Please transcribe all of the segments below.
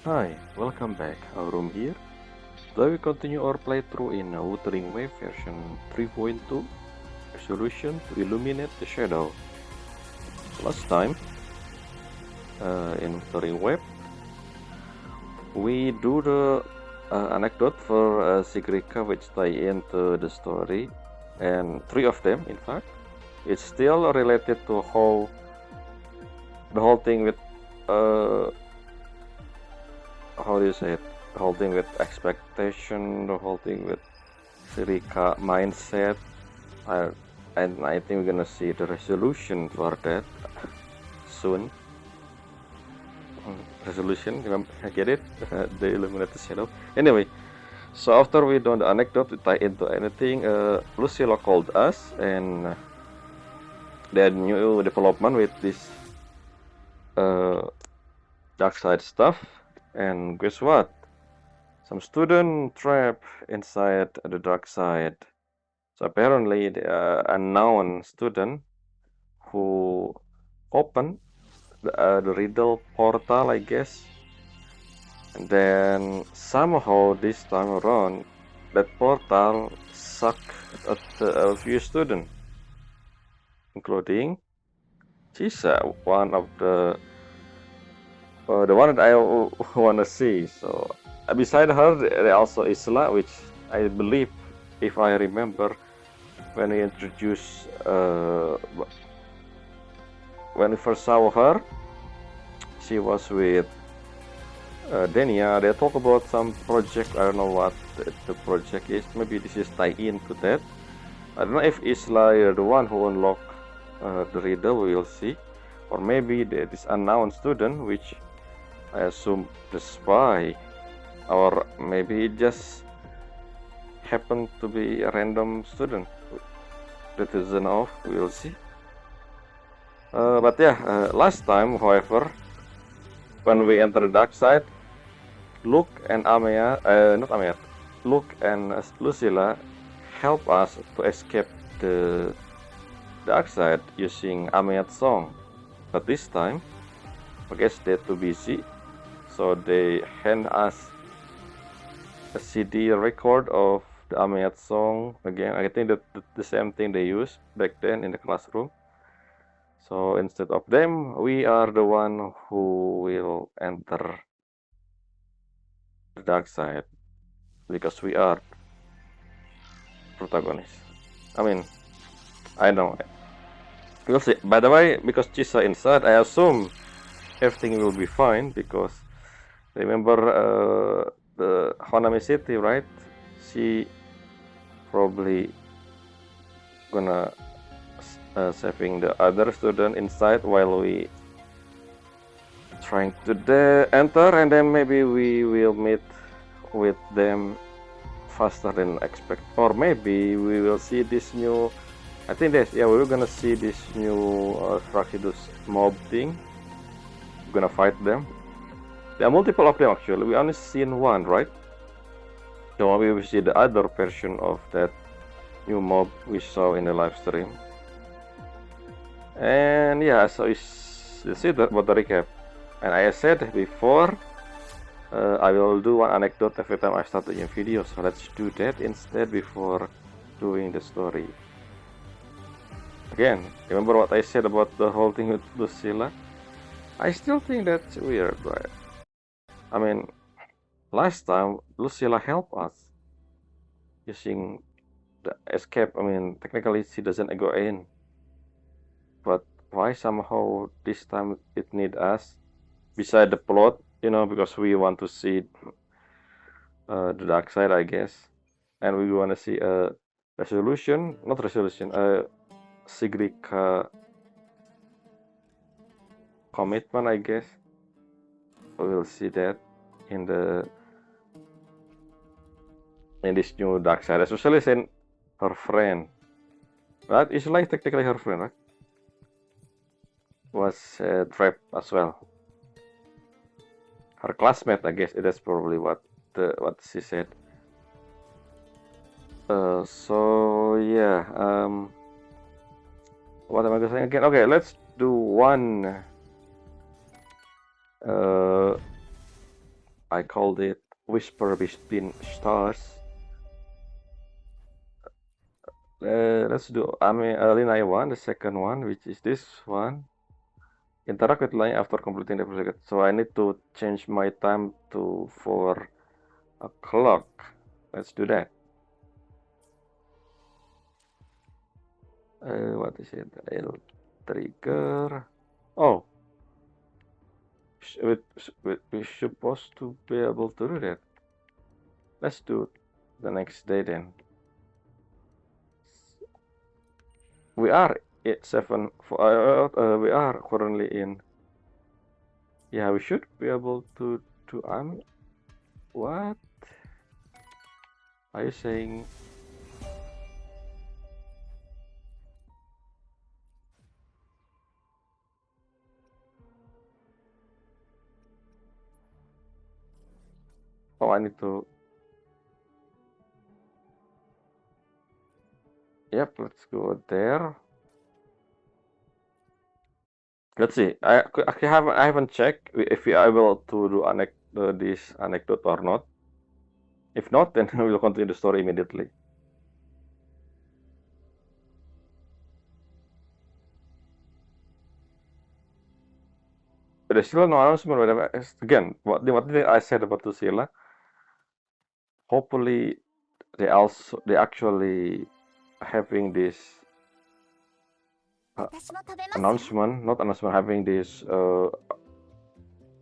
Hi, welcome back. Our room here. Today we continue our playthrough in Wuthering Waves version 3.2, Resolution to Illuminate the Shadow. Last time, in Wuthering Waves, we do the anecdote for Sigrika which tie into the story, and 3 of them, in fact. It's still related to how the whole thing with how do you say it? The whole thing with expectation, the whole thing with Sirika mindset. And I think we're gonna see the resolution for that soon. Resolution, I get it? The Illuminate the Shadow. Anyway, so after we done the anecdote to tie into anything, Lucilla called us and the new development with this dark side stuff. And guess what? Some student trapped inside the dark side. So apparently, the unknown student who opened the riddle portal, I guess, and then somehow this time around, that portal sucked at a few students, including Chisa, one of the one that I want to see. So beside her, there also Isla, which I believe, if I remember, when we introduced, when we first saw her, she was with Denia. They talk about some project. I don't know what the project is. Maybe this is tie into that. I don't know if Isla is the one who unlocked the riddle. We will see, or maybe this unknown student, which I assume the spy, or maybe it just happened to be a random student that isn't off. We will see. But yeah, last time, however, when we enter the dark side, Luke and Amaya, not Amaya, Luke and Lucilla help us to escape the dark side using Amaya's song. But this time, I guess they're too busy, so they hand us a CD record of the Amayat song again. I think that the same thing they used back then in the classroom. So instead of them, we are the one who will enter the dark side because we are protagonists. I mean, I know. We'll see. By the way, because Chisa inside, I assume everything will be fine because remember the Honami City, right? She probably gonna saving the other student inside while we trying to enter, and then maybe we will meet with them faster than expect, or maybe we will see this new, I think that, yeah, we're gonna see this new Fraccidus mob thing. We're gonna fight them. There are multiple of them actually. We only seen one, right? So maybe we see the other version of that new mob we saw in the live stream. And yeah, so you see that about the recap. And I said before, I will do one anecdote every time I start a new video. So let's do that instead before doing the story. Again, remember what I said about the whole thing with Lucilla? I still think that's weird, right? I mean, last time Lucilla helped us using the escape. I mean, technically she doesn't go in, but why somehow this time it need us? Beside the plot, you know, because we want to see the dark side, I guess, and we want to see a resolution, not resolution, a Sigrika commitment, I guess. We will see that in this new dark side, especially since her friend, right? It's like technically her friend, right? Was trapped as well. Her classmate, I guess. That's probably what she said. So yeah. What am I saying again? Okay, let's do one I called it Whisper Between Stars. Let's do Lynae 1, the second one, which is this one. Interact with Lynae after completing the project. So I need to change my time to 4 o'clock. Let's do that. What is it? L trigger. Oh, we're supposed to be able to do that. Let's do the next day then. We are at 7. We are currently in. Yeah, we should be able to. What are you saying? Oh, I need to. Yep, let's go there. Let's see. I haven't checked if we are able to do this anecdote or not. If not, then we will continue the story immediately. But there's still no announcement. Whatever. Again, what did I said about Tusila? Hopefully, they actually having this announcement, not announcement, having this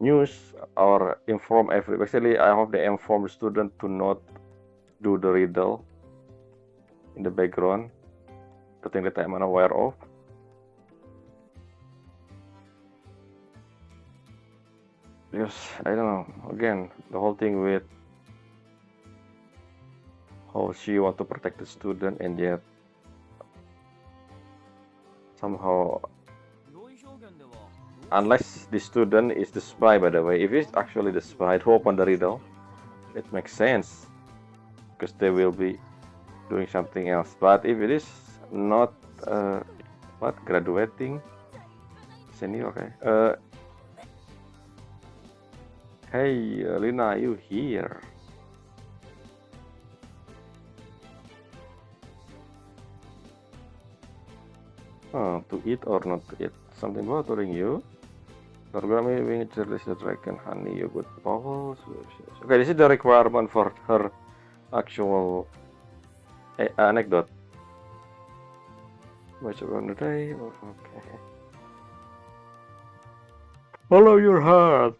news or inform basically I hope they inform the student to not do the riddle in the background, the thing that I'm unaware of. Because I don't know, again, the whole thing with how she want to protect the student and yet somehow, unless the student is the spy, by the way, if it's actually the spy who opened the riddle, it makes sense because they will be doing something else. But if it is not graduating senior, okay. Hey, Lynae, you here? To eat or not to eat? Something bothering you? Programming release the dragon honey yogurt bubbles. Okay, this is the requirement for her actual anecdote. Much on the day. Okay. Follow your heart.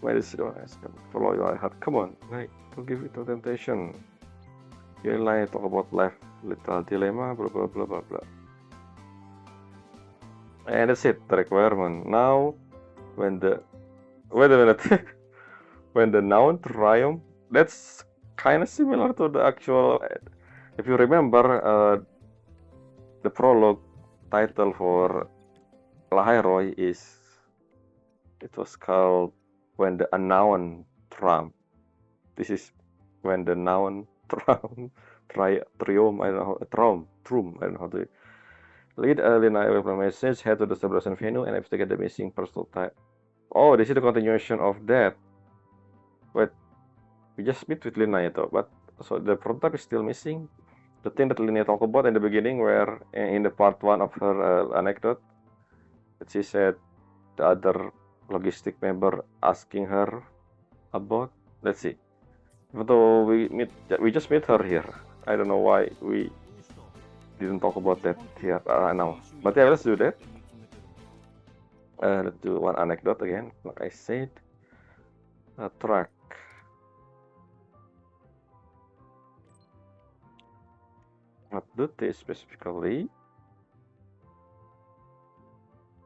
Wait a second. Follow your heart. Come on, like, don't give it to temptation. You and I talk about life, little dilemma, blah blah blah blah blah. And that's it, the requirement. Now, when the wait a minute, when the noun triumph, that's kind of similar to the actual. If you remember, the prologue title for Lahai-Roi it was called When the Unknown Trump. This is when the noun Trump, triumph, I don't know, Trum, I don't know how to lead Lynae away from message, head to the celebration venue and investigate the missing personal type. Oh, this is the continuation of that. Wait, we just meet with Lynae though, but so the prototype is still missing. The thing that Lynae talked about in the beginning, where in the part 1 of her anecdote, that she said the other logistic member asking her about. Let's see. Though we just meet her here. I don't know why we didn't talk about that here now. But yeah, let's do that. Let's do one anecdote again. Like I said, a track. What do they specifically?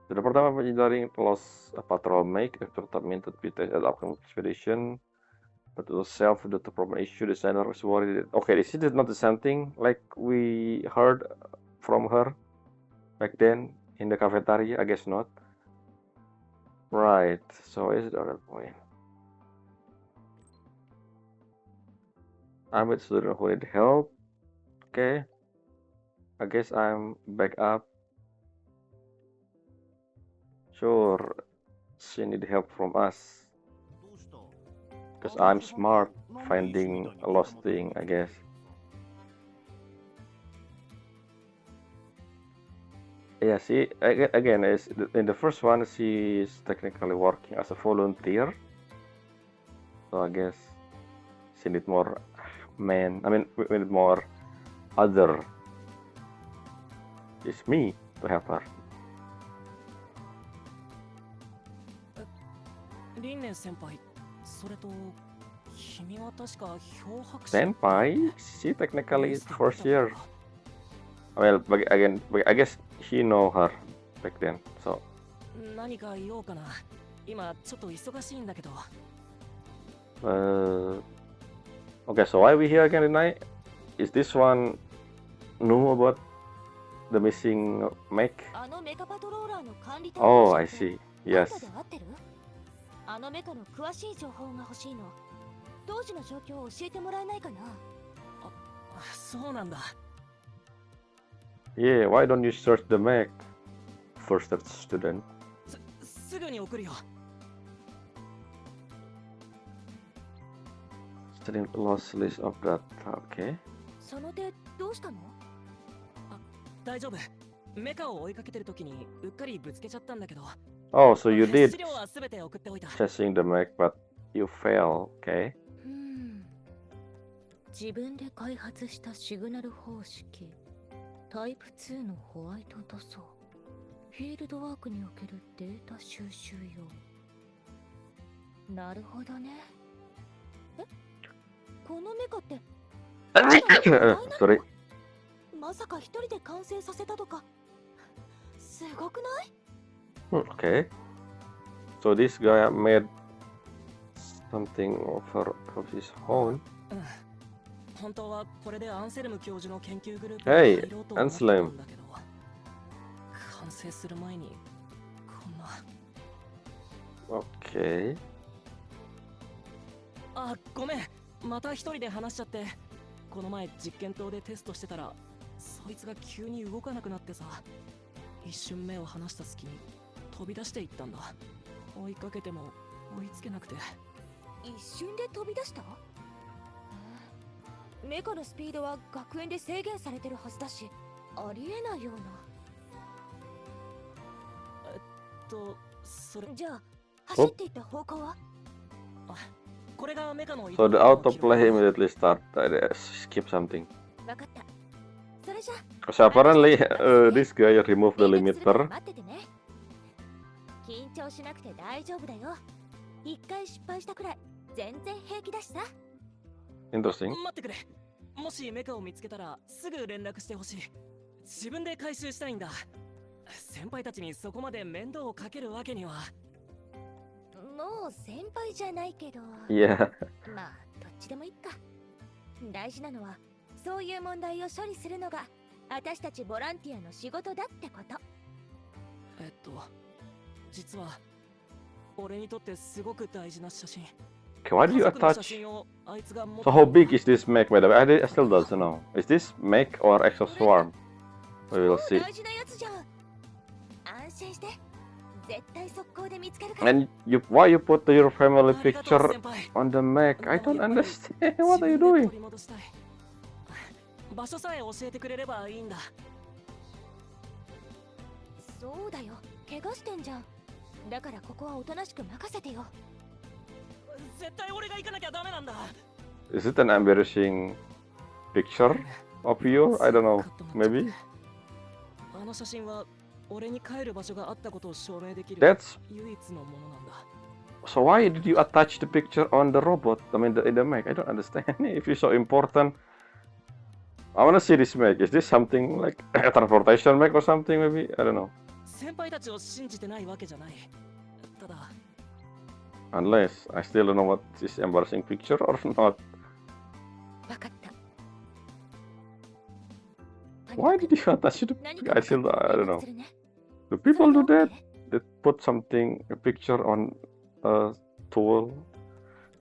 Sudah pertama menjaring lost patrol make after minted BTS at upcoming expedition. But it was self the problem issue. Designer was worried that, okay, this is not the same thing like we heard from her back then in the cafeteria. I guess not. Right. So is the other point. I'm with student who need help. Okay. I guess I'm back up. Sure. she need help from us. Because I'm smart finding a lost thing, I guess. Yeah, see, again, in the first one, she is technically working as a volunteer. So I guess she need more men. I mean, we need more other. It's me to help her. Senpai? She technically is first year. Well, again, I guess he know her back then, so. Okay, so why we here again tonight? Is this one know about the missing mech? Oh, I see. Yes. Yeah, why don't you search the mech? First student. Studying lost list of data, okay. Oh, so you did chasing the mech, but you fail, okay. 自分で開発したシグナル方式タイプ2のホワイト塗装フィールドワークにおけるデータ収集用なるほどねこのメカってSorry まさか一人で完成させたとかすごくない Okay, so this guy made something of his own. Hey, Anselm. Okay. ごめん、また一人で話しちゃって。この前実験棟でテストしてたら、そいつが急に動かなくなってさ、一瞬目を離した隙に飛び出していったんだ。追いかけても追いつけなくて。一瞬で飛び出した？メカのスピードは学園で制限されてるはずだし、ありえないような。それじゃあ走っていった方向は？これがメカの。So the autoplay immediately start. Skip something. わかった。それじゃ。So apparently, this guy removed the limiter. 待っててね。緊張しなくて大丈夫だよ。一回失敗したくらい全然平気だしさ。Interesting. 待ってくれ。もしメカを見つけたらすぐ連絡してほしい。自分で回収したいんだ。先輩たちにそこまで面倒をかけるわけには。もう先輩じゃないけど。Yeah. まあどっちでもいいか。大事なのはそういう問題を処理するのが私たちボランティアの仕事だってこと。実は俺にとってすごく大事な写真。Okay, why did you attach? So how big is this mech, by the way? I still don't know. Is this mech or exoswarm? We will see. And why you put your family picture on the mech? I don't understand. What are you doing? 場所さえ教えてくれればいいんだ。そうだよ。怪我してんじゃん。だからここはおとなしく任せてよ。絶対俺が行かなきゃダメなんだ。Is it an embarrassing picture of you? I don't know. Maybe. あの写真は俺に帰る場所があったことを証明できる唯一のものなんだ。So why did you attach the picture on the robot? I mean, in the mech. I don't understand. If you're so important, I wanna see this mech. Is this something like a transportation mech or something? Maybe I don't know. 先輩たちを信じてないわけじゃない。ただ。Unless I still don't know what is embarrassing picture or not. Why did you attach the picture? I don't know. Do people do that? They put something, a picture on a tool.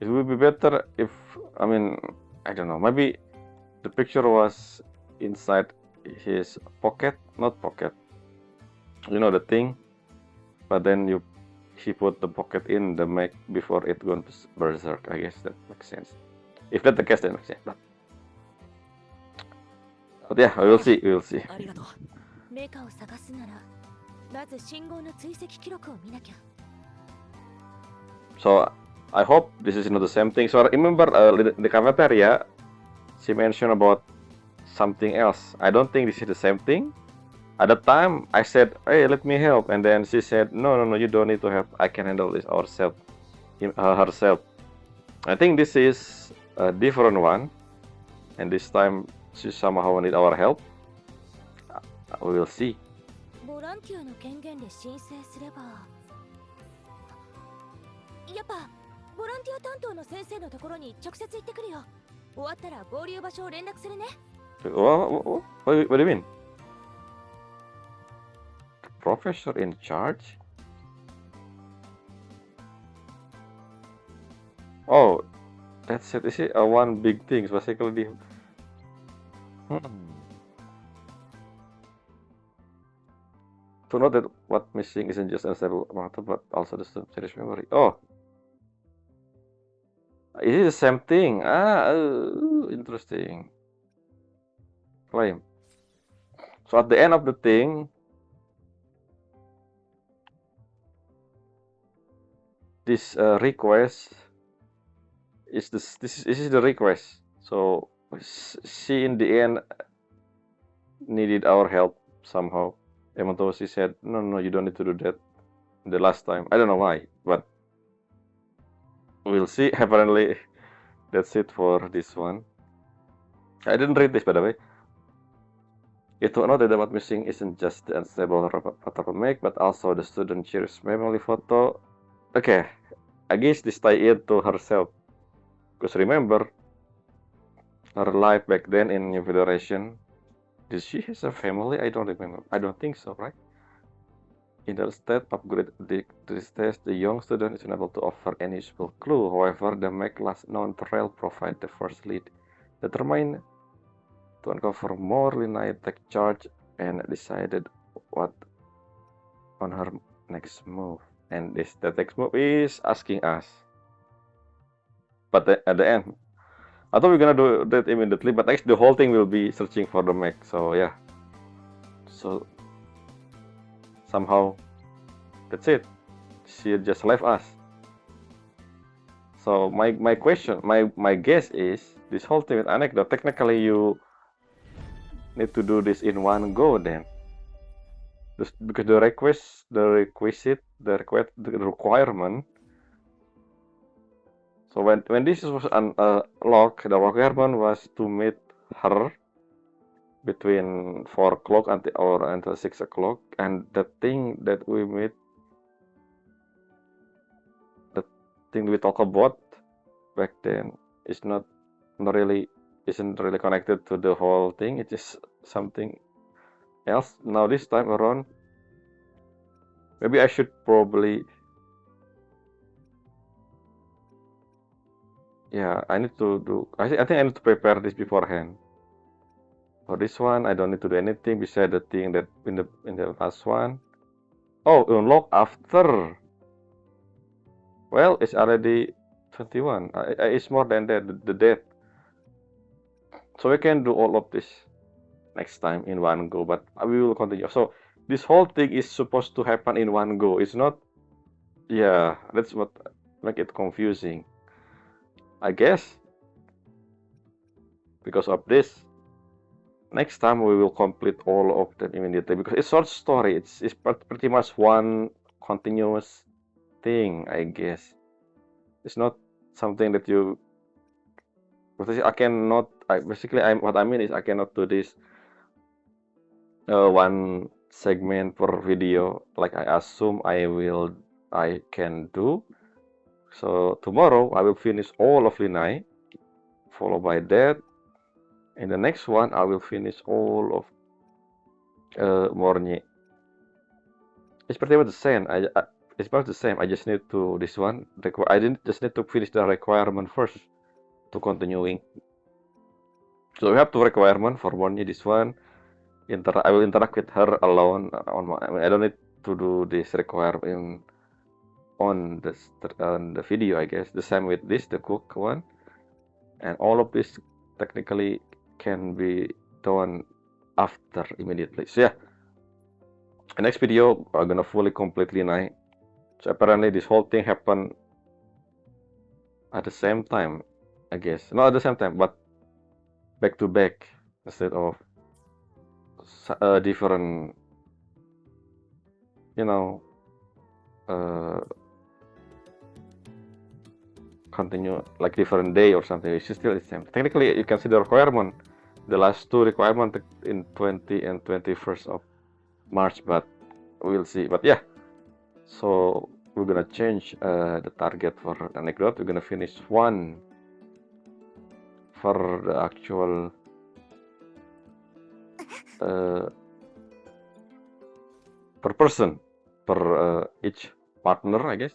It would be better if, I mean, I don't know. Maybe the picture was inside his pocket, not pocket. You know the thing, but then you he put the pocket in the mech before it gone berserk. I guess that makes sense. If that's the case, that makes sense. But yeah, we will see. We will see. ありがとう。メカを探すならまず信号の追跡記録を見なきゃ。 So I hope this is not the same thing. So remember the cafeteria, she mentioned about something else. I don't think this is the same thing. At the time, I said, "Hey, let me help," and then she said, "No, no, no, you don't need to help. I can handle this herself." I think this is a different one, and this time she somehow need our help. We will see. ボランティアの権限で申請すれば、やっぱボランティア担当の先生のところに直接行ってくるよ。終わったら合流場所を連絡するね。What do you mean? The professor in charge? Oh, that's it. This is one big thing, basically. To note that what missing isn't just unstable matter, but also the serious memory. Oh, it is the same thing. Interesting. Claim. So at the end of the thing, this request is this is the request. So she in the end needed our help somehow. Even though she said, no, no, you don't need to do that the last time. I don't know why, but we'll see. Apparently, that's it for this one. I didn't read this, by the way. It will note that what missing isn't just the unstable photograph make, but also the student cherished memory photo. Okay, I guess this tie it to herself. Because remember, her life back then in New Federation. Did she have a family? I don't remember. I don't think so, right? In the state of great distress, the young student is unable to offer any useful clue. However, the mech last known trail provide the first lead, determined to uncover more. Lynae take charge and decided what on her next move. And the next move is asking us. But at the end, I thought we're gonna do that immediately, but actually the whole thing will be searching for the mech. So yeah. So somehow that's it. She just left us. So my question, my guess is this whole thing with Anecdote, technically you need to do this in one go then. Just because the requirement. So when this was unlocked, the requirement was to meet her between 4 o'clock until 6 o'clock, and the thing that we meet, the thing we talk about back then isn't really connected to the whole thing. It is something else. Now this time around, maybe I should probably. Yeah, I need to do. I think I need to prepare this beforehand. For this one, I don't need to do anything besides the thing that in the last one. Oh, unlock after. Well, it's already 21. It's more than that. The death. So we can do all of this next time in one go, but we will continue. So this whole thing is supposed to happen in one go. It's not. Yeah, that's what make it confusing. I guess because of this, next time we will complete all of them immediately because it's short story. It's pretty much one continuous thing, I guess. It's not something that you. I cannot. What I mean is I cannot do this one segment per video like I assume I can do. So tomorrow I will finish all of Lynae, followed by that. In the next one I will finish all of Mornye. It's pretty much the same. It's about the same. I just need to this one. I didn't just need to finish the requirement first to continuing. So we have two requirement for Mornye. This one, I will interact with her alone on my. I don't need to do this requirement on the video, I guess. The same with this, the cook one, and all of this technically can be done after immediately. So yeah, the next video I'm gonna fully complete Lynae. So apparently this whole thing happened at the same time, I guess. Not at the same time, but back to back instead of different, you know, continue like different day or something. It's still the same. Technically, you can see the requirement, the last two requirement in 20 and 21st of March, but we'll see. But yeah, so we're gonna change the target for Anecdote. We're gonna finish one for the actual per person, per each partner, I guess.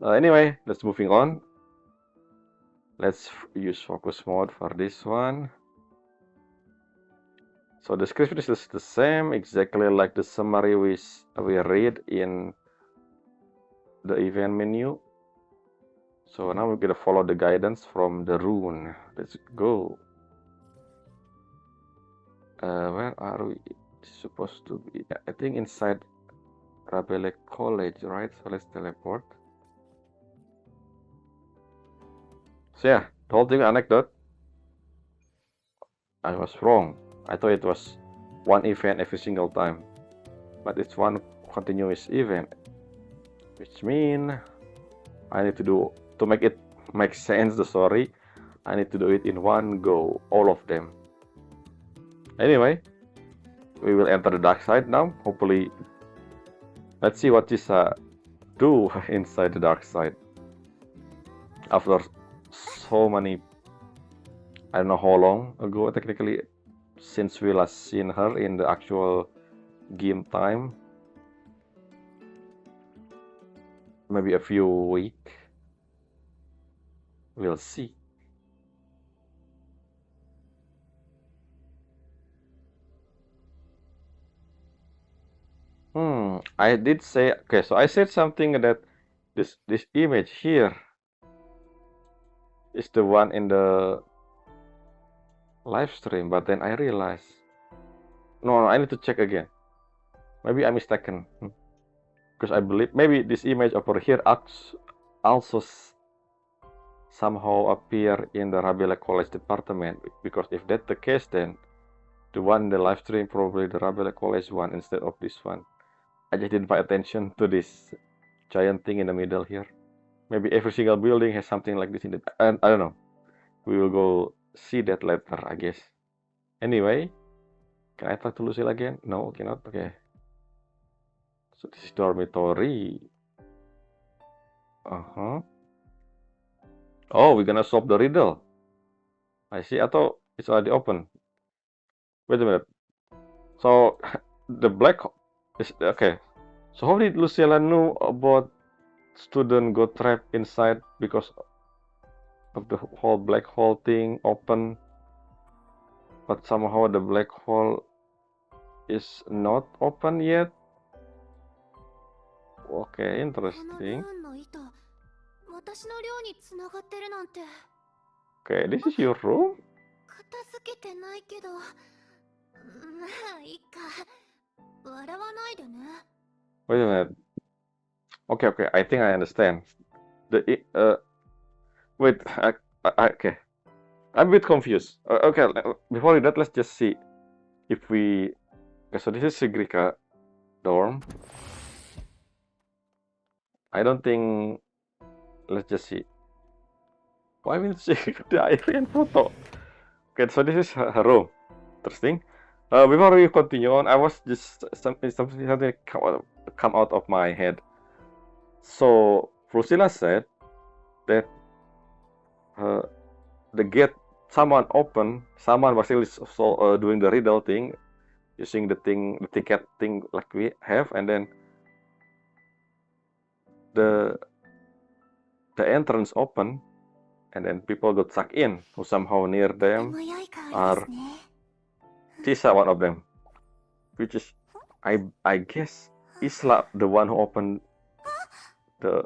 Anyway, let's moving on. Let's use focus mode for this one. So the description is the same, exactly like the summary we read in the event menu. So now we're gonna follow the guidance from the rune. Let's go. Where are we supposed to be? I think inside Rabelais College, right? So let's teleport. So yeah, the whole thing Anecdote. I was wrong. I thought it was one event every single time, but it's one continuous event, which means I need to make it make sense, the story, I need to do it in one go, all of them. Anyway, we will enter the dark side now. Hopefully, let's see what this do inside the dark side after so many, I don't know how long ago technically, since we last seen her in the actual game time. Maybe a few weeks. We'll see. I did say, okay, so I said something that this image here is the one in the live stream, but then I realized, no, I need to check again. Maybe I'm mistaken, because I believe maybe this image over here also somehow appear in the Rabelais College department, because if that's the case, then the one in the live stream probably the Rabelais College one instead of this one. I just didn't pay attention to this giant thing in the middle here. Maybe every single building has something like this in it, and I don't know. We will go see that later, I guess. Anyway, can I talk to Lucille again? No, cannot. Okay. So this is dormitory. Oh, we're gonna solve the riddle. I see. I thought it's already open. Wait a minute. So the black is okay. So how did Lucilla know about student got trapped inside because of the whole black hole thing open, but somehow the black hole is not open yet? Okay, interesting. Okay, this is your room? Wait a minute. Okay, I think I understand. Wait, okay. I'm a bit confused. Okay, before that, let's just see if we. Okay, so this is Sigrika dorm. I don't think. Let's just see. Why will she the Irene photo? Okay, so this is her room. Interesting. Before we continue on, I was just something come out of my head. So Priscilla said that the gate someone was really doing the riddle thing, using the ticket thing like we have, and then the entrance open, and then people got sucked in who somehow near them are Tisa, one of them, which is I guess Isla, the one who opened the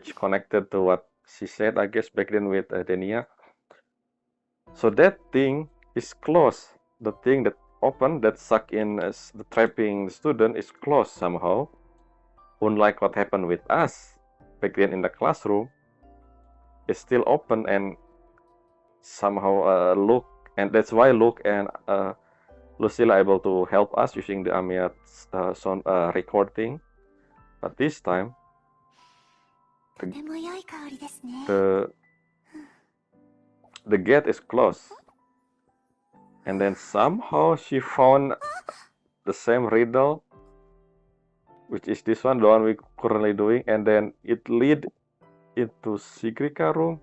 which connected to what she said, I guess, back then with Denia. So that thing is closed. The thing that opened, that suck in the trapping the student, is closed somehow. Unlike what happened with us back then in the classroom, it's still open and somehow Luke, and that's why Luke and Lucille are able to help us using the Amiya sound recording. But this time, とても良い香りですね。 the gate is closed. And then somehow she found the same riddle, which is this one, the one we currently doing, and then it lead into Sigrika room,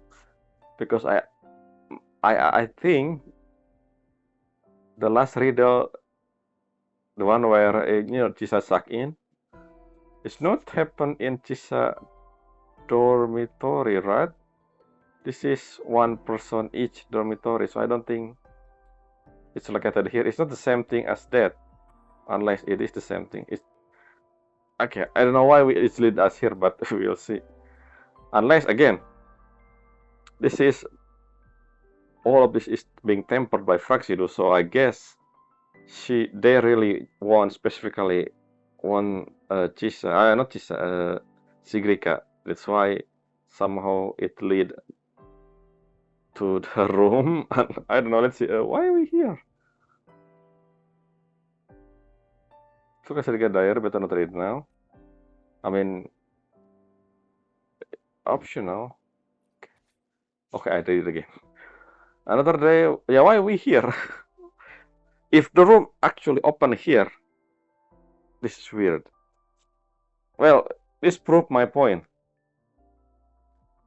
because I think the last riddle, the one where Chisa suck in, it's not happen in Chisa dormitory, right? This is one person each dormitory, so I don't think it's located here. It's not the same thing as that, unless it is the same thing. It's okay. I don't know why it's lead us here, but we'll see. Unless again, this is all of this is being tempered by Fraxido, so I guess they really want specifically one Chisa, not Chisa, Sigrika. That's why somehow it lead to the room. I don't know. Let's see. Why are we here? Suka Sigrika diary, better not read now. I mean, optional. Okay, I read it again. Another day. Yeah, why are we here? If the room actually open here, this is weird. Well, this proved my point.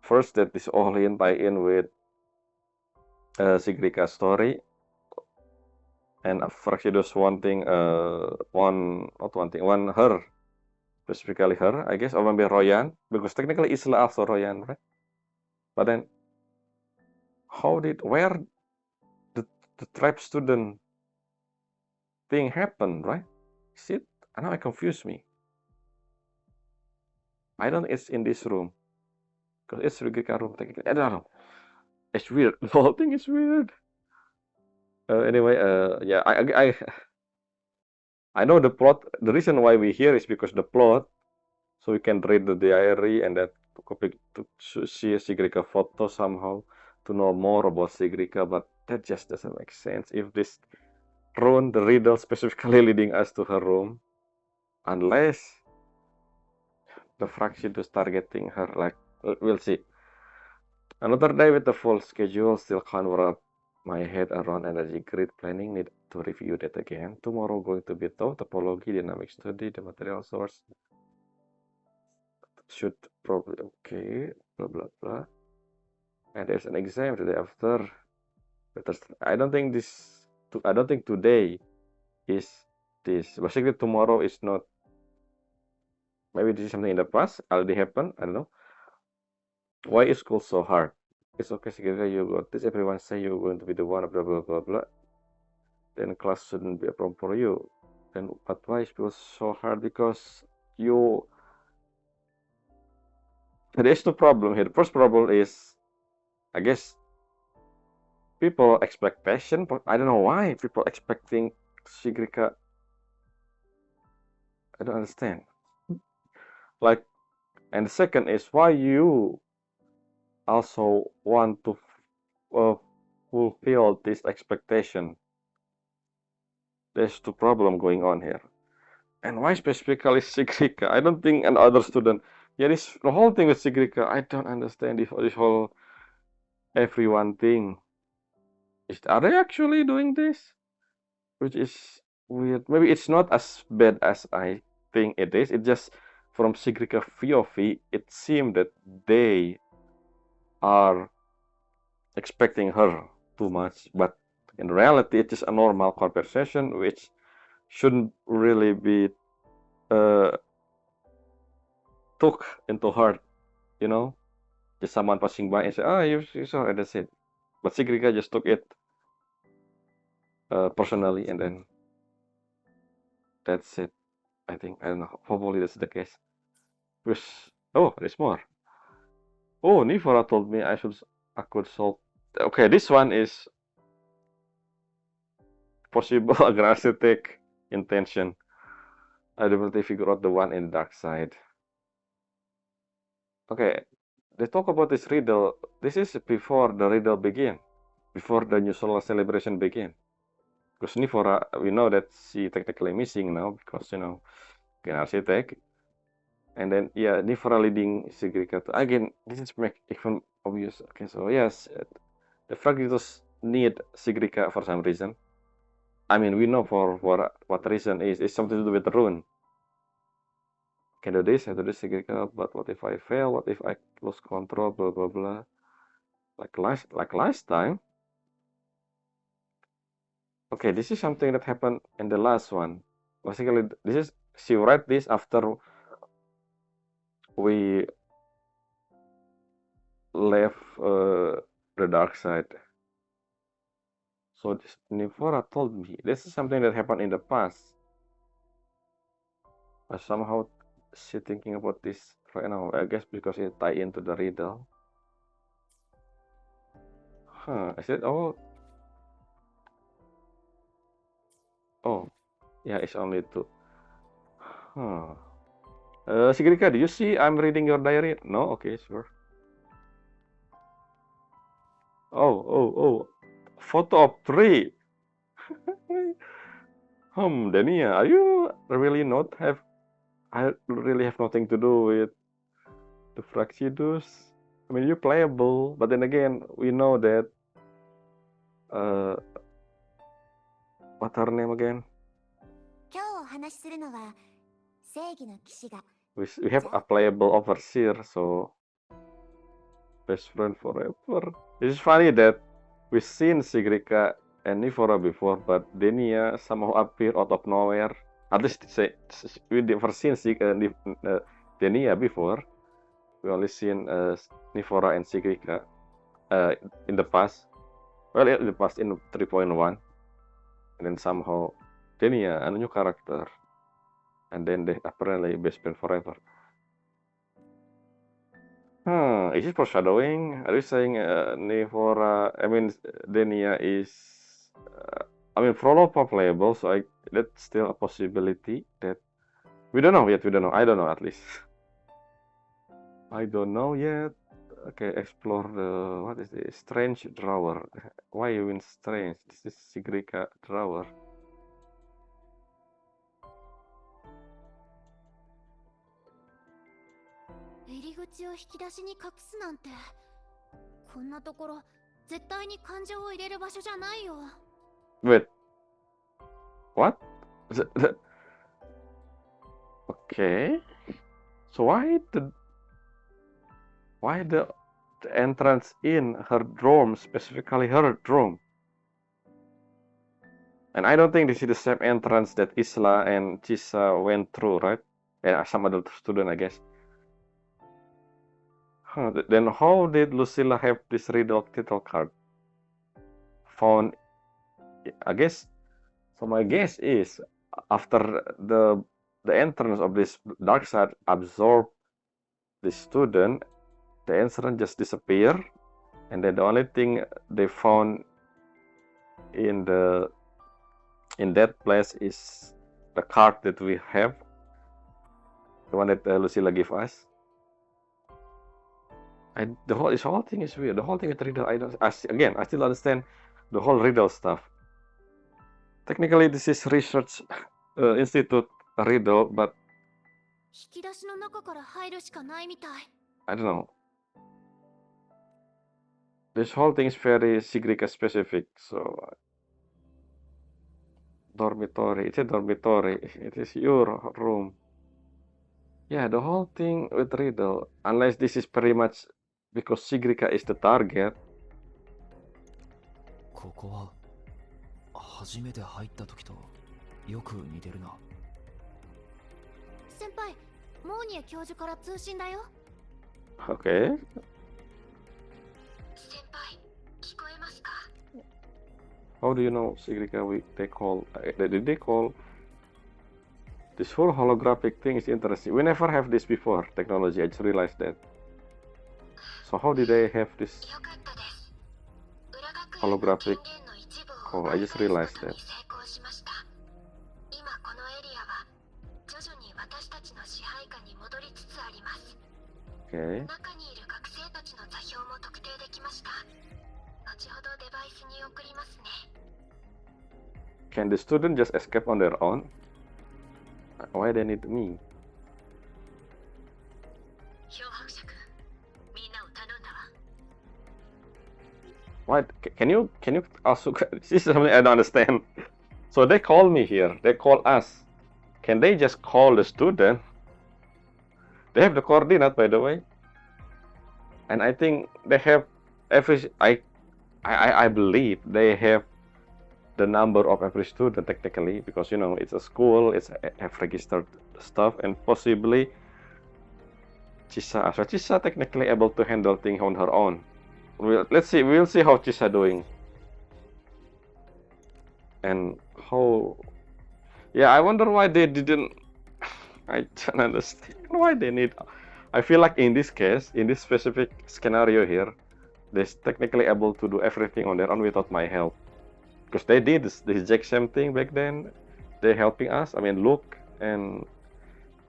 First, that this all tie in with Sigrika's story, and Fraxido's wanting her, specifically her, I guess, or maybe Royan, because technically Isla also Royan, right? But then, where the trap student thing happened, right? See, now it confused me. I don't think it's in this room, because it's Sigrika room technically. I don't know. It's weird. The whole thing is weird. Anyway, yeah, I know the plot. The reason why we here is because the plot, so we can read the diary and that to see a Sigrika photo somehow to know more about Sigrika, but that just doesn't make sense. If this rune, the riddle specifically leading us to her room, unless the fraction is targeting her, like we'll see. Another day with the full schedule, still can't wrap my head around energy grid planning. Need to review that again. Tomorrow going to be topology, dynamic study, the material source. Should probably okay, blah blah blah. And there's an exam the day after. I don't think today is this. Basically, tomorrow is not. Maybe this is something in the past. Already happened. I don't know. Why is school so hard? It's okay, Sigrika, you got this. Everyone say you're going to be the one, blah blah blah blah. Then class shouldn't be a problem for you. Then, but why is school so hard? Because you. There's no problem here. The first problem is, I guess, people expectation. But I don't know why people expecting Sigrika. I don't understand. Like, and the second is why you also want to fulfill this expectation. There's two problem going on here. And why specifically Sigrika? I don't think another student. Yeah, the whole thing with Sigrika, I don't understand this whole everyone thing. Are they actually doing this? Which is weird. Maybe it's not as bad as I think it is. It just from Sigrika POV, it seemed that they are expecting her too much, but in reality, it is a normal conversation which shouldn't really be took into heart, you know. Just someone passing by and say, "Oh, you saw it," that's it. But Sigrika just took it personally, and then that's it. I think I don't know. Hopefully that's the case. Which, oh, there's more. Oh, Nifora told me I could solve. Okay, this one is possible aggressive intention. I definitely figure out the one in dark side. Okay, they talk about this riddle. This is before the riddle begin, before the new solar celebration begin. Because Nifora, we know that she technically missing now because architect. And then yeah, Nifora leading Sigrika to again. This is make even obvious. Okay, so yes, the Fragritos need Sigrika for some reason. I mean, we know for what reason is. It's something to do with the rune. Can do this, I do this, but what if I fail? What if I lose control? Blah blah blah. Like last time. Okay, this is something that happened in the last one. Basically, this is she write this after we left the dark side. So this Nifora told me this is something that happened in the past. But somehow she thinking about this right now. I guess because it tie into the riddle. Huh? I said, oh, yeah, it's only two. Huh. Sigrika, do you see I'm reading your diary? No? Okay, sure. Oh. Photo of tree. Dania, are you really not have... I really have nothing to do with the Fractidus. I mean, you're playable, but then again, we know that... what's her name again? 今日お話しするのは正義の騎士が We have a playable overseer, so... Best friend forever. It's funny that we've seen Sigrika and Nifora before, but Denia somehow appear out of nowhere. At least we never seen Denia before. We only seen Nifora and Sigrika in the past. Well, in the past in 3.1. And then somehow Denia, a new character. And then they apparently best friend forever. Is it foreshadowing? Are you saying Nifora, I mean, Denia is, I mean, Frollo playable, so that's still a possibility that, we don't know yet, I don't know at least. I don't know yet. Okay, explore the, what is this? Strange drawer. Why you mean strange? This is Sigrika drawer. Wait. What? Okay. So why the entrance in her dorm, specifically her dorm? And I don't think this is the same entrance that Isla and Chisa went through, right? And some other student, I guess. Then how did Lucilla have this riddle title card? Found, I guess. So my guess is after the entrance of this dark side absorbed the student, the entrance just disappear, and then the only thing they found in that place is the card that we have, the one that Lucilla gave us. This whole thing is weird. The whole thing with riddle, I still understand the whole riddle stuff. Technically, this is research institute riddle, but I don't know. This whole thing is very Sigrika specific, so dormitory. It's a dormitory. It is your room. Yeah, the whole thing with riddle, unless this is pretty much because Sigrika is the target. ここは初めて入った時とよく似てるな。先輩、モーニエ教授から通信だよ。Okay. 先輩、聞こえますか？ How do you know Sigrika? They call this whole holographic thing is interesting. We never have this before technology. I just realized that. So how did they have this よかったです。裏学園の holographic 権限の一部 Oh, を I 奪い just 返すこ realized と that. に成功しました。今このエリアは徐々に私たちの支配下に戻りつつあります。 Okay. 中にいる学生たちの座標も特定できました。後ほどデバイスに送りますね。 Can the student just escape on their own? Why they need me? 漂白者君、みんなを頼んだわ。 Why? Can you also? This is something I don't understand. So they call me here. They call us. Can they just call the student? They have the coordinate, by the way, and I think they have every. I believe they have the number of every student technically, because you know it's a school. It's have registered stuff, and possibly Chisa. So Chisa technically able to handle things on her own. Let's see. We'll see how Chisa doing. And how. Yeah, I wonder why they didn't. I don't understand why they need. I feel like in this case, in this specific scenario here, they're technically able to do everything on their own without my help. Because they did this exact same thing back then. They're helping us. I mean, Luke and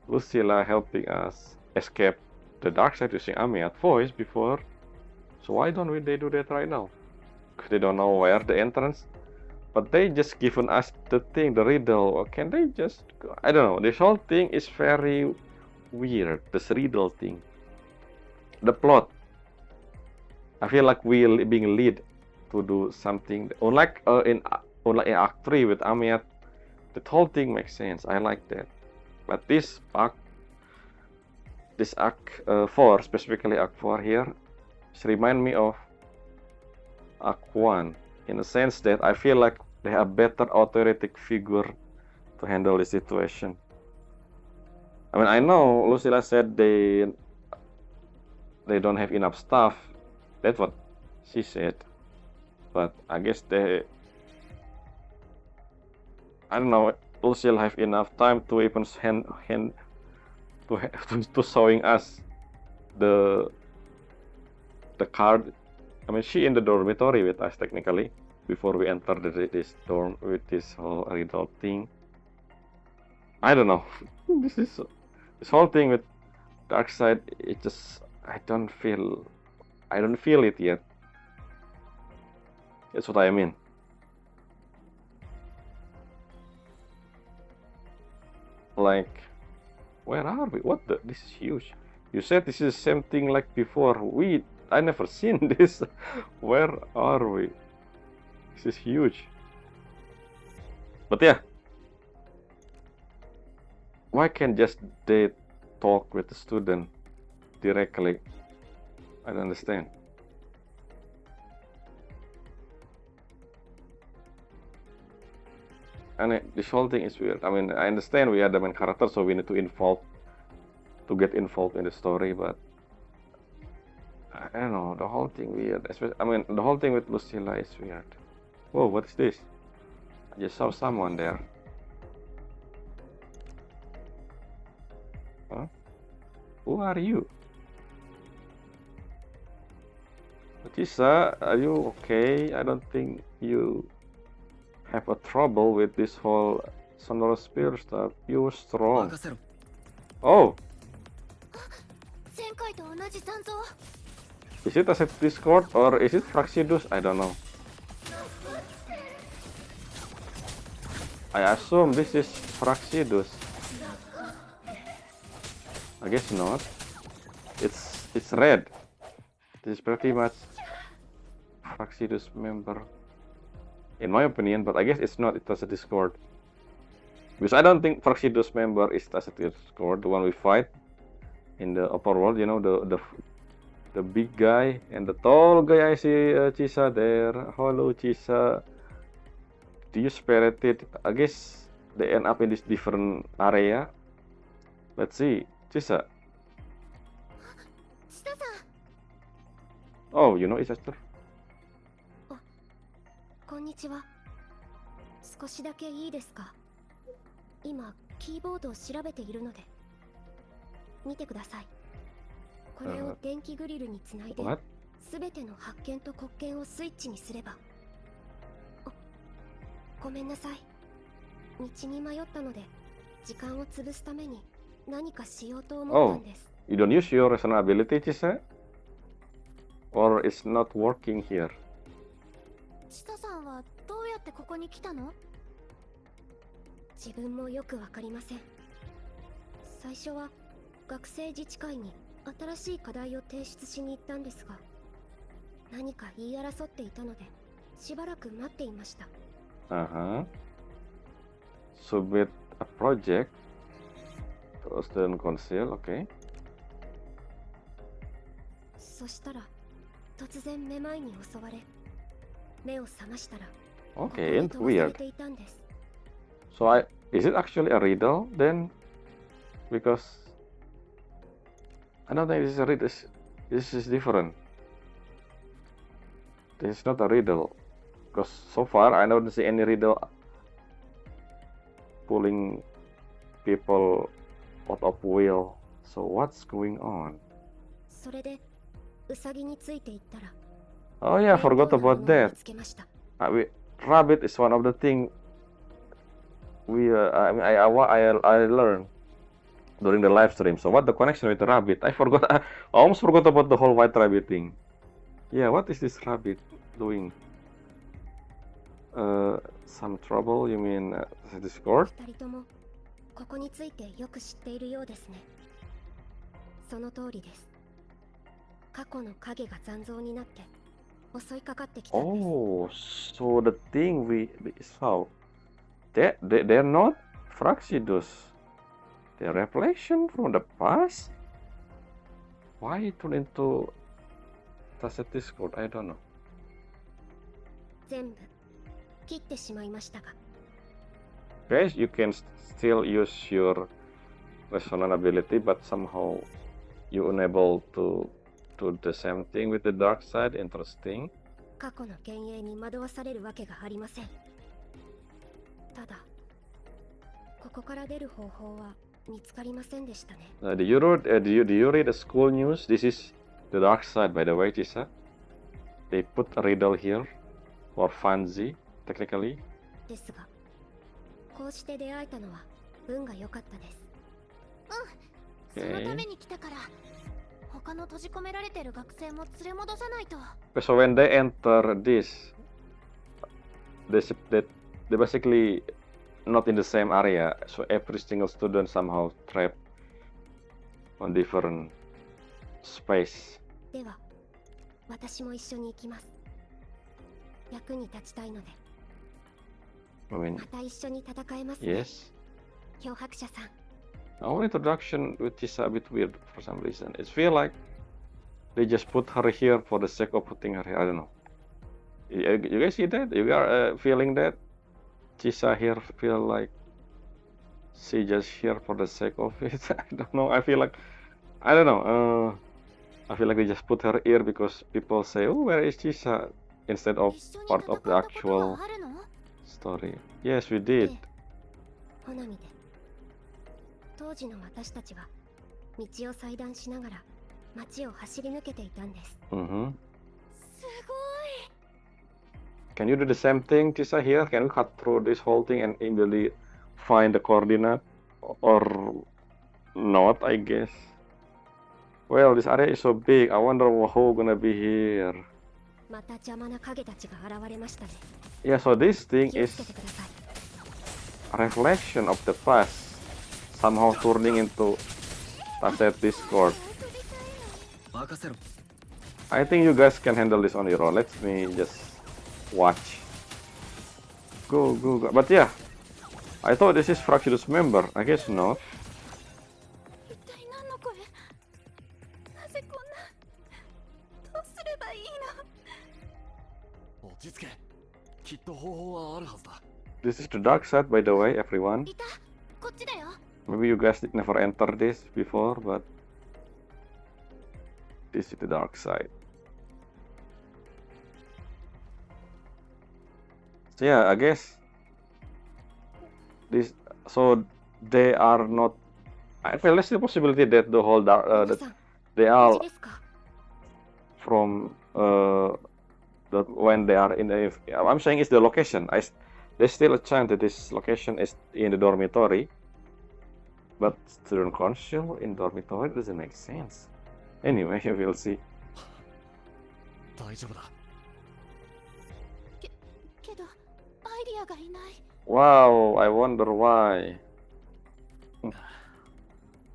Lucilla helping us escape the dark side using Amiat voice before. So why don't they do that right now? Because they don't know where the entrance. But they just given us the thing, the riddle. Or can they just? I don't know. This whole thing is very weird. This riddle thing. The plot. I feel like we're being led to do something. Unlike in Act 3 with Amiat, the whole thing makes sense. I like that. But this Act 4, specifically Act 4 here, remind me of Act 1. In the sense that I feel like they have a better authoritative figure to handle the situation. I mean, I know Lucilla said they don't have enough staff. That's what she said. But I guess I don't know, Lucilla have enough time to even to showing us the card. I mean, she in the dormitory with us technically before we enter this dorm with this whole riddle thing. I don't know. This whole thing with dark side. It just I don't feel it yet. That's what I mean. Like, where are we? What the? This is huge. You said this is the same thing like before. I never seen this. Where are we? This is huge. But yeah, why can't just they talk with the student directly? I don't understand. And this whole thing is weird. I mean, I understand we are the main character, so we need to get involved in the story, but I don't know, the whole thing weird. I mean, the whole thing with Lucilla is weird. Whoa, what is this? I just saw someone there. Huh? Who are you? Chisa, are you okay? I don't think you have a trouble with this whole sonorous spear stuff. You're strong. 任せろ。 Oh, 前回と同じ残像。 is it a set Discord or is it Fraxidus? I don't know. I assume this is Fraxidus. I guess not. It's red. This is pretty much Fraxidus member, in my opinion. But I guess it's not. It was a Discord. Because I don't think Fraxidus member is a Discord. The one we fight in the upper world. You know, the big guy and the tall guy. I see Chisa there. Hello, Chisa. Do you spirited? I guess they end up in this different area. Let's see. Chisa. チタさん。 Oh, you know each other? こんにちは。少しだけいいですか。今キーボードを調べているので見てください。これを電気グリルにつないで What? すべての発見と黒鍵をスイッチにすれば。ごめんなさい。道に迷ったので時間を潰すために何かしようと思ったんです。 You don't use your reason ability, Chisa? Or it's not working here? チサさんはどうやってここに来たの？自分もよくわかりません。最初は学生自治会に新しい課題を提出しに行ったんですが、何か言い争っていたのでしばらく待っていました。Submit a project to a student council, okay. そしたら突然めまいに襲われ、目を覚ましたら Okay, and ここに飛ばされ weird. ていたんです。 So is it actually a riddle then? Because I don't think this is a riddle. This is different. This is not a riddle. Because so far I don't see any riddle pulling people out of wheel. So what's going on? それでウサギについていったら Oh yeah, I forgot 面倒な about ものを that. 見つけました。Rabbit is one of the thing I learned during the live stream. So what the connection with the rabbit? I forgot. I almost forgot about the whole white rabbit thing. Yeah, what is this rabbit doing? Some trouble? You mean Discord? 二人ともここについてよく知っているようですね。その通りです。過去の影が残像になって襲いかかってきたんです。 Oh, so the thing we saw, they're not Fraxidus. They're reflection from the past. Why it turned into Tacit Discord? I don't know. 全部切ってしまいましたが、 Guys, you can still use your resonant ability, but somehow you unable to do the same thing with the dark side. Interesting. 過去の幻影に惑わされるわけがありません。ただ、ここから出る方法は見つかりませんでしたね。Do you read the school news? This is the dark side, by the way, Chisa. They put a riddle here for fancy, technically. ですが、こうして出会えたのは運が良かったです。そのために来たから、他の閉じ込められてる学生も連れ戻さないと。 So when they enter this, they basically not in the same area. So every single student somehow trapped on different space. では、私も一緒に行きます。役に立ちたいので。 I mean, また一緒に戦えますね。 yes. 漂白者さん。 Our introduction with Chisa a bit weird for some reason. It feels like they just put her here for the sake of putting her here. I don't know. You guys see that? You are feeling that? Chisa here feel like she just here for the sake of it. I don't know. I feel like I don't know. I feel like they just put her here because people say, "Oh, where is Chisa?" instead of 一緒に part 戦 of っ the たこと actual があるの？ story. Yes, we did. ほなみで。当時の私たちは道を裁断しながら街を走り抜けていたんです。 Mm-hmm. すごい。 Can you do the same thing, Chisa, here? Can we cut through this whole thing and immediately find the coordinate? Or not, I guess. Well, this area is so big. I wonder who's gonna be here. また邪魔な影たちが現れましたね。 Yeah, so this thing 気を is つけてください。 a reflection of the past. Somehow turning into Tacit Discord. 任せろ。 I think you guys can handle this on your own. Let me just watch. Go. But yeah, I thought this is Fraxidus member. I guess not. 一体何の声？なぜこんな？どうすればいいの？落ち着け。きっと方法はあるはずだ。 This is the dark side, by the way, everyone. いた。こっちだよ。 Maybe you guys did never enter this before, but this is the dark side. So yeah, I guess this. So they are not. I feel there's the possibility that the whole dark, 皆さん、they 無 are 事ですか？ from when they are in the. I'm saying it's the location. There's still a chance that this location is in the dormitory, but student council in dormitory doesn't make sense. Anyway, we'll see. 大丈夫だ。けどアイリアがいない。 Wow, I wonder why.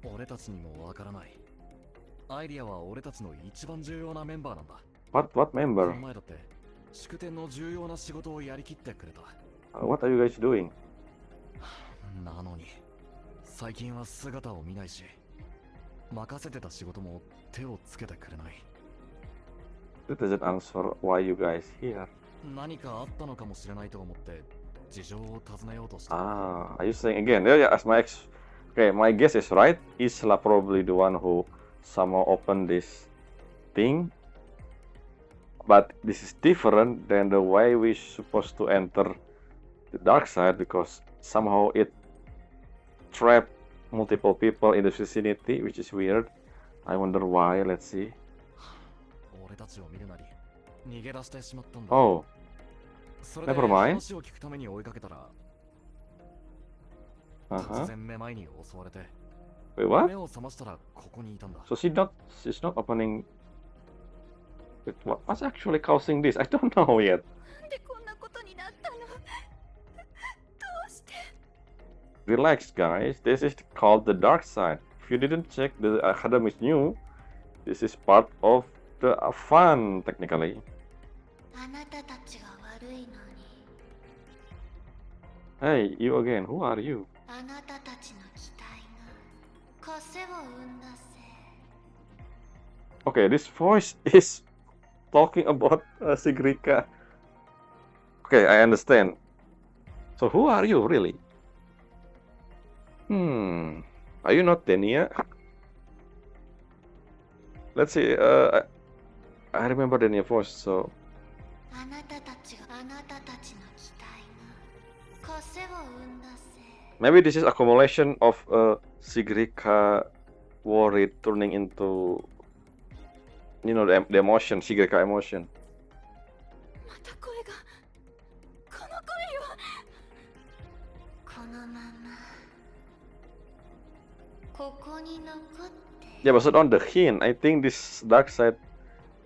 俺たちにもわからない。アイリアは俺たちの一番重要なメンバーなんだ。What こ member? の前だって祝典の重要な仕事をやりきってくれた。What are you guys doing? なのに最近は姿を見ないし、任せてた仕事も手をつけてくれない。That doesn't answer why you guys here. 何かあったのかもしれないと思って事情を尋ねようとした。Ah, are you saying again? Yeah, as okay, my guess is right. Isla probably the one who somehow opened this thing. But this is different than the way we're supposed to enter the dark side because somehow it trapped multiple people in the vicinity, which is weird. I wonder why. Let's see. 俺たちを見るなり逃げ出してしまったんだ。 Oh, それで never mind. 話を聞くために追いかけたら、突 uh-huh. 然めまいに襲われて、 Wait, what? 目を覚ましたらここにいたんだ。 So she's not opening. Wait, what's actually causing this? I don't know yet. なんでこんなことになったの？どうして？ Relax, guys. This is called the dark side. If you didn't check, the academy is new. This is part of the fun, technically. あなたたちが悪いのに。 Hey, you again. Who are you? あなたたちの期待が枷を生んだせい。 Okay, this voice is talking about Sigrika. Okay, I understand. So who are you, really? Are you not Denia? Let's see. I remember Denia voice, so. あなたたちの期待が枷を生んだせい。 Maybe this is accumulation of Sigrika worry turning into, you know, the emotion, Sigrika emotion. また声が。この声は。このままここに残って。 Yeah, but on the hint, I think this dark side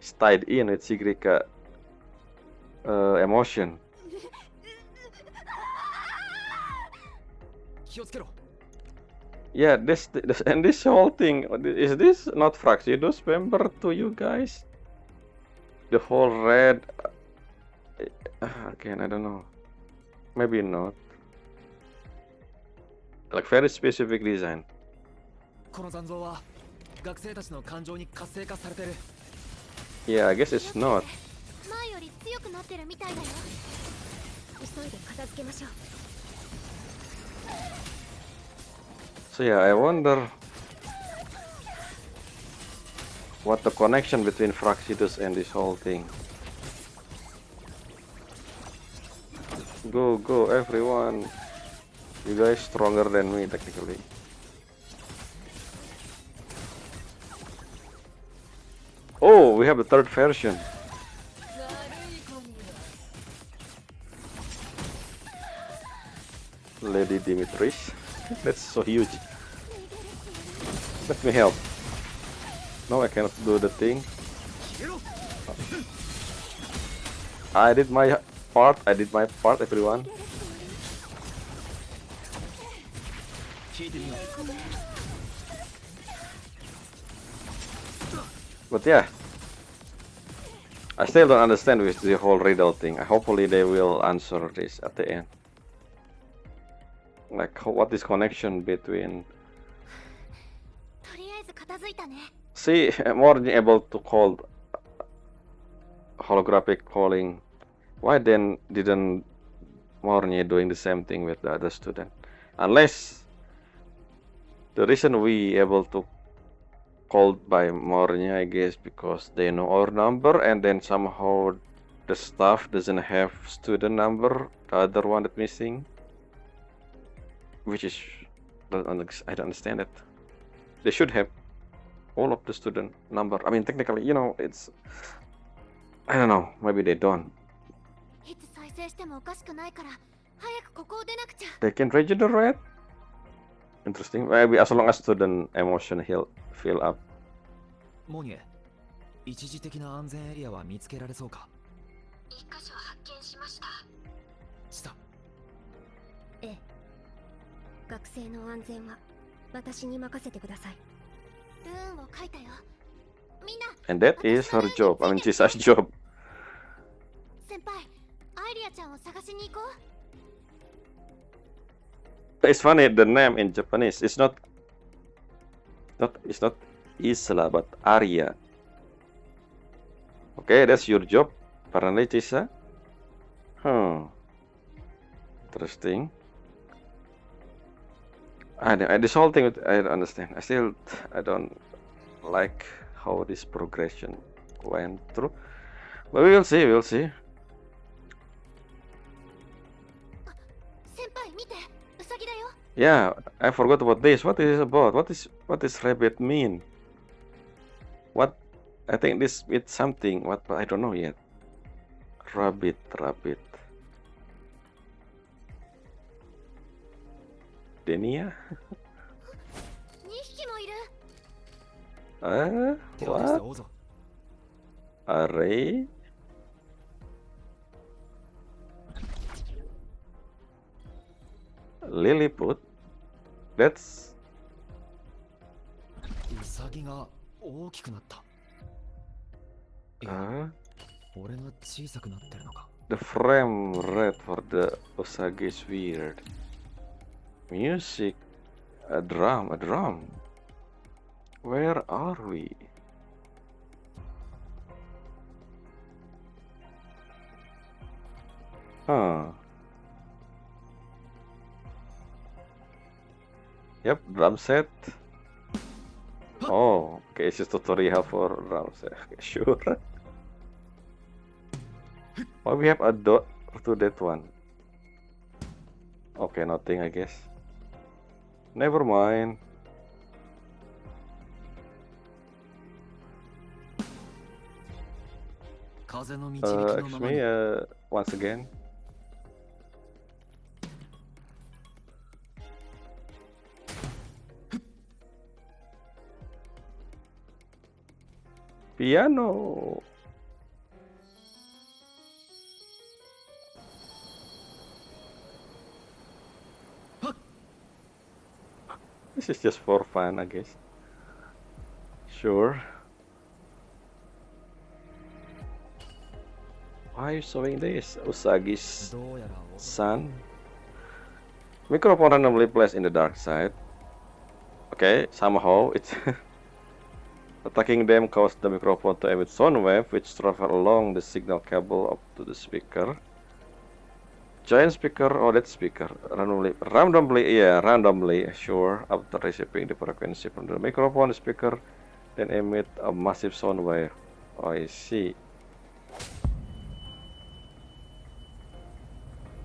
is tied in with Sigrika emotion. 気をつけろ。 Yeah, this and this whole thing, is this not Fraxidos member to you guys? The whole red. Again, I don't know. Maybe not. Like very specific design. この残像は学生たちの感情に活性化されてる。 Yeah, I guess it's not. 前より強くなってるみたいだよ。急いで片付けましょう。 So yeah, I wonder what the connection between Fraxidos and this whole thing. Go, go, everyone. You guys stronger than me, technically. Oh, we have the third version. Lady Dimitris. That's so huge. Let me help. No, I cannot do the thing. I did my part, everyone. But yeah, I still don't understand with the whole riddle thing. Hopefully they will answer this at the end. Like, what is connection between... とりあえず片付いたね。 See, more able to call holographic calling. Why then didn't Morny doing the same thing with the other student? Unless the reason we able to called by Morny, I guess, because they know our number and then somehow the staff doesn't have student number, the other one that's missing. Which is, I don't understand it. They should have. all of the student number. I mean, technically, you know, it's, I don't know, maybe they don't. いつ再生してもおかしくないから早くここを出なくちゃ。 They can regenerate. Interesting. Maybe as long as student emotion fill up. モニエ、一時的な安全エリアは見つけられそうか？一箇所発見しました。した。ええ。学生の安全は私に任せてください。ルーンを書いたよ。みんな。 And that is her job. I mean, Chisa's job. 先輩、アイリアちゃんを探しに行こう。 It's funny, the name in Japanese it's not Isla but Arya. Okay, that's your job. Apparently, Chisa. Interesting. This whole thing, I don't understand. I don't like how this progression went through. But we will see. 先輩見て、ウサギだよ。 Yeah, I forgot about this. What is this about? What does rabbit mean? What? I think this it's something. What? I don't know yet. Rabbit. デニア? 2匹もいる。手を出して What? 追うぞ。 Array? Lilliput? That's ウサギが大きくなった。いや、 俺が小さくなってるのか。 the frame rate for the Usagi is weird. Music, a drum. Where are we? Yep, drum set. Oh, okay, it's just tutorial for drum set. Okay, sure. Oh, we have a dot to that one. Okay, nothing, I guess. Never mind. Excuse me, once again. Piano. This is just for fun, I guess. Sure. Why are you showing this? Usagi's son. Microphone randomly placed in the dark side. Okay, somehow it's attacking them caused the microphone to emit sound wave which travel along the signal cable up to the speaker. Giant speaker or that speaker randomly, sure, after receiving the frequency from the microphone speaker, then emit a massive sound wave. Oh, I see.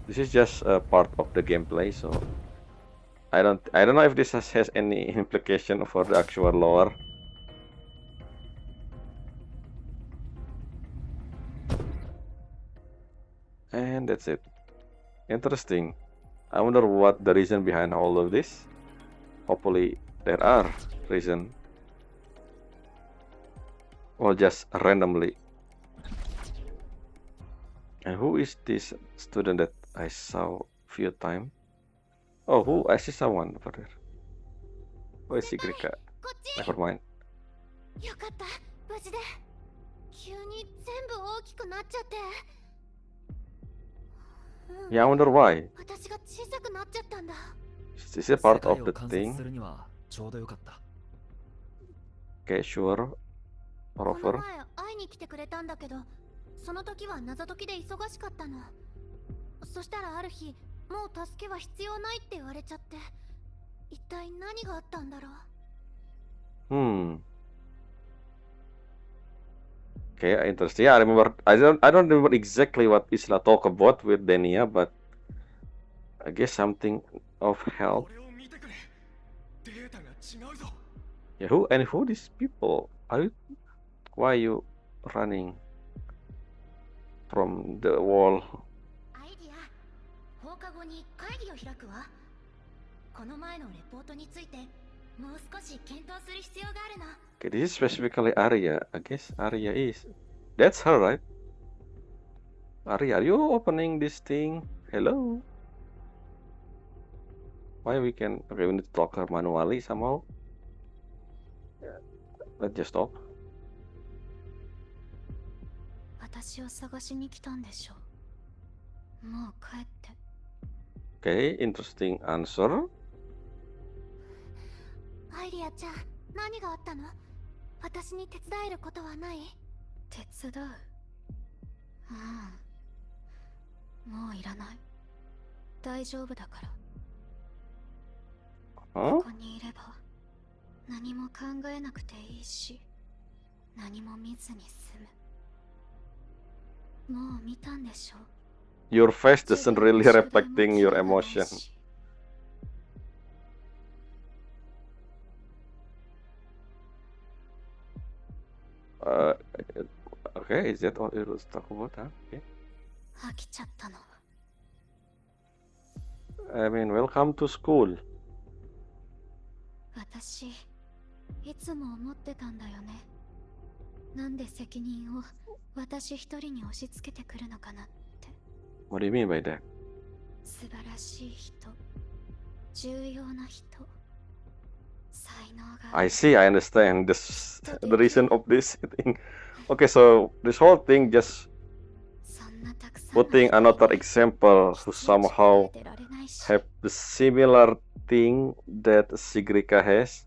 This is just a part of the gameplay, so I don't know if this has any implication for the actual lore. And that's it. Interesting. I wonder what the reason behind all of this. Hopefully there are reason. Or just randomly. And who is this student that I saw few times? Oh, who? I see someone over there. Where is Grika? こっち。 Never mind. よかった、無事で。急に全部大きくなっちゃって。 Yeah, I wonder why. 私が小さくなっちゃったんだ。 Is it part of the thing? するにはちょうどよかった。 Okay, sure. この Offer. 前会いに来てくれたんだけど、その時は謎解きで忙しかったの。そしたらある日、もう助けは必要ないって言われちゃって、一体何があったんだろう。Okay, interesting. Yeah, I remember. I don't remember exactly what Isla talked about with Denia, but I guess something of help. 俺を見てくれ。データが違うぞ。Yeah, who these people? Why are you running from the wall? アイディア、放課後に会議を開くわ。この前のレポートについてもう少し検討する必要があるの。 Okay, this is specifically Arya. I guess Arya is. That's her, right? Arya, are you opening this thing? Hello? Why we can... Okay, we need to talk her manually somehow. Let's just stop. 私を探しに来たんでしょ。もう帰って。 Okay, interesting answer. アイリアちゃん、何があったの？私に手伝えることはない？手伝う？もういらない。大丈夫だから。ここにいれば何も考えなくていいし、何も見ずに済む。もう見たんでしょ。 Your face doesn't really reflecting your emotion. Okay, is that all it was talk about? Huh? Okay. 飽きちゃったの。 I mean, welcome to school. 私、いつも思ってたんだよね。なんで責任を私一人に押し付けてくるのかなって。 What do you mean by that? 素晴らしい人、重要な人、才能が。 I see, I understand this, the reason of this thing. Okay, so this whole thing just putting another example who somehow have the similar thing that Sigrika has,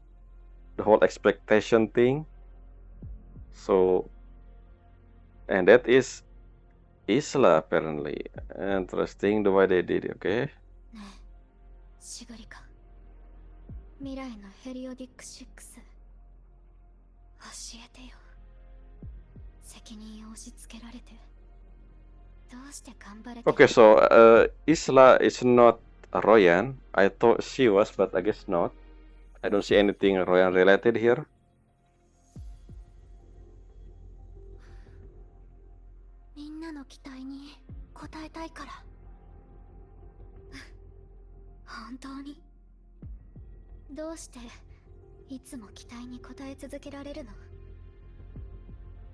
the whole expectation thing. So, and that is Isla apparently. Interesting the way they did it, okay? ねえ、シグリカ。未来のヘリオディック6。教えてよ。責任を押し付けられて。どうして頑張れて。 Okay, so Isla is not a Royan. I thought she was, but I guess not. I don't see anything Royan related here. みんなの期待に応えたいから。本当に。どうしていつも期待に応え続けられるの？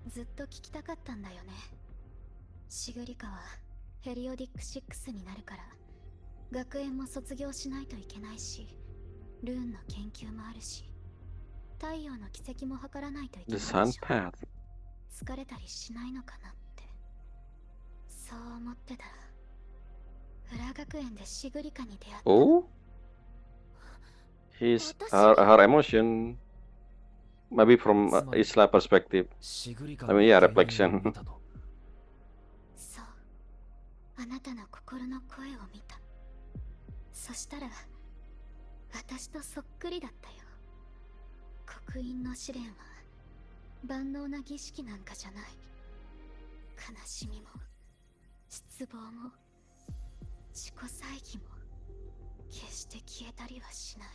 ずっと聞きたかったんだよね。シグリカはヘリオディック6になるから学園も卒業しないといけないし、ルーンの研究もあるし、太陽の奇跡も図らないといけない The し sun path. 疲れたりしないのかなって。そう思ってたら裏学園でシグリカに出会った。 Oh? Her emotion. Maybe from Isla perspective. I mean, yeah, reflection. そう、あなたの心の声を見た。そしたら私とそっくりだったよ。刻印の試練は万能な儀式なんかじゃない。悲しみも失望も自己猜疑も決して消えたりはしない。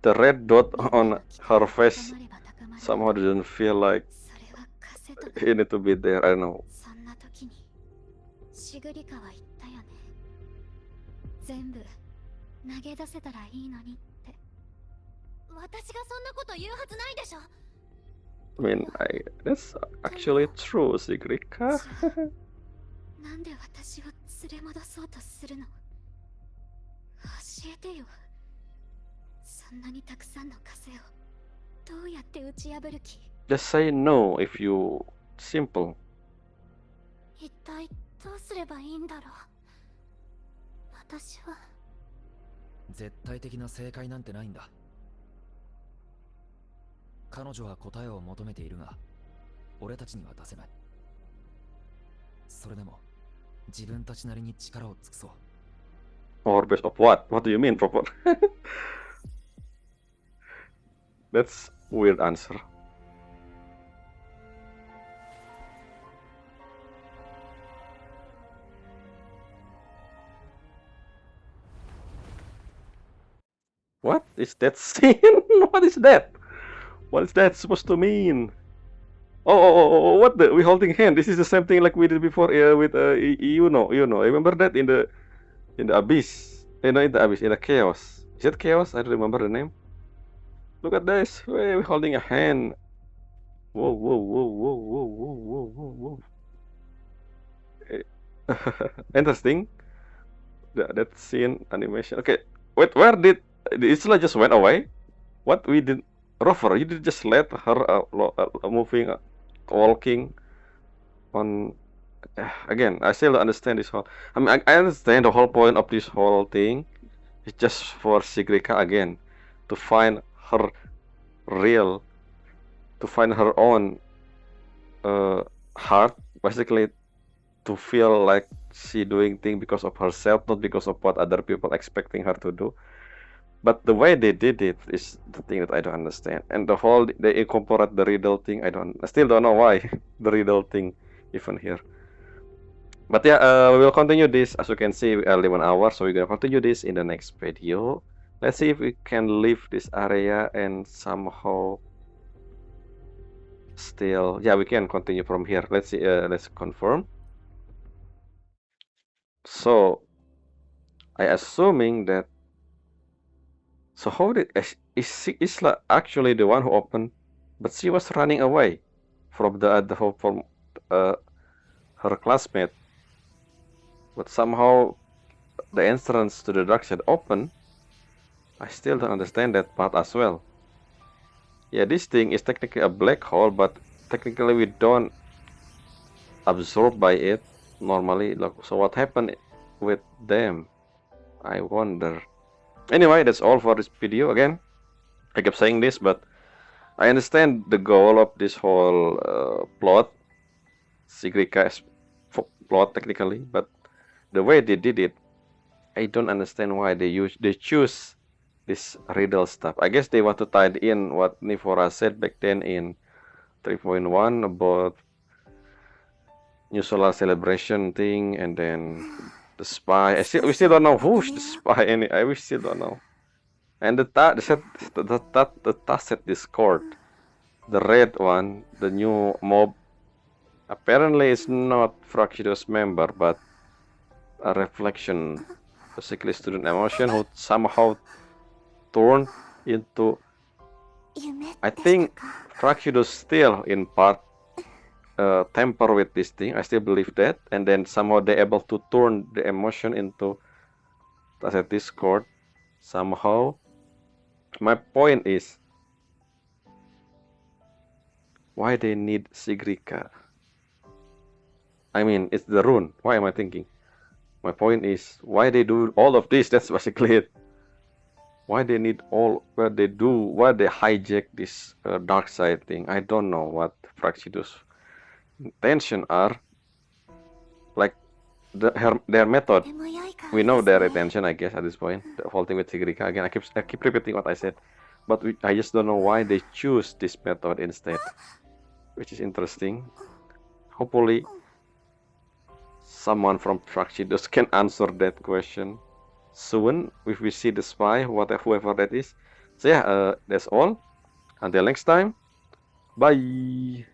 The red dot on her face somehow doesn't feel like それは枷と it need to be there. I don't know. そんな時にシグリカは言ったよね。全部投げ出せたらいいのにって。私がそんなこと言うはずないでしょ。 I mean, that's actually true, Sigrika. なんで私を連れ戻そうとするの？教えてよ。そんなにたくさんの枷をどうやって打ち破る気？ Just say no if you simple. 一体どうすればいいんだろう。私は絶対的な正解なんてないんだ。彼女は答えを求めているが、俺たちには出せない。それでも自分たちなりに力を尽くそう。 Or base of what? What do you mean, proper? That's weird answer. What is that scene? What is that? What is that supposed to mean? What the? We holding hand. This is the same thing like we did before with Remember that in the abyss? In the abyss, in the chaos. Is it chaos? I don't remember the name. Look at this. We're holding a hand. Whoa, whoa, whoa, whoa, whoa, whoa, whoa, whoa, whoa. Interesting. That scene animation. Okay, wait. Where did the Isla just went away? What we did, Rover? You did just let her moving, walking on. Again, I still don't understand this whole. I mean, I understand the whole point of this whole thing. It's just for Sigrika again to find her real, to find her own heart, basically to feel like she doing thing because of herself, not because of what other people expecting her to do. But the way they did it is the thing that I don't understand. And the whole they incorporate the riddle thing. I still don't know why the riddle thing even here. But yeah, we will continue this. As you can see, we are 11 hours, so we're gonna continue this in the next video. Let's see if we can leave this area and somehow still, yeah, we can continue from here. Let's see, let's confirm. So I assuming that, so how did is Isla actually the one who opened, but she was running away from from her classmate, but somehow the entrance to the dark side open. I still don't understand that part as well. Yeah, this thing is technically a black hole, but technically we don't absorb by it normally. Look, so what happened with them? I wonder. Anyway, that's all for this video. Again, I kept saying this, but I understand the goal of this whole plot, Sigrika's plot technically, but the way they did it, I don't understand why they choose this riddle stuff. I guess they want to tie in what Nifora said back then in 3.1 about New Solar Celebration thing, and then the spy. We still don't know who's the spy. We still don't know. And the Tacet Discord, the red one, the new mob, apparently is not Fractious member, but a reflection, basically student emotion, who somehow turned into. I think Fractious still in part temper with this thing. I still believe that, and then somehow they're able to turn the emotion into Tacet Discord somehow. My point is, why they need Sigrika? I mean, it's the rune. Why am I thinking? My point is, why they do all of this? That's basically it. Why they need all, why they hijack this dark side thing? I don't know what Fractious' intention are. Like their method, we know their intention, I guess, at this point. The whole thing with Sigrika. Again, I keep repeating what I said, but I just don't know why they choose this method instead, which is interesting. Hopefully, someone from Fractious can answer that question soon if we see the spy, whoever that is. So yeah, that's all. Until next time, bye.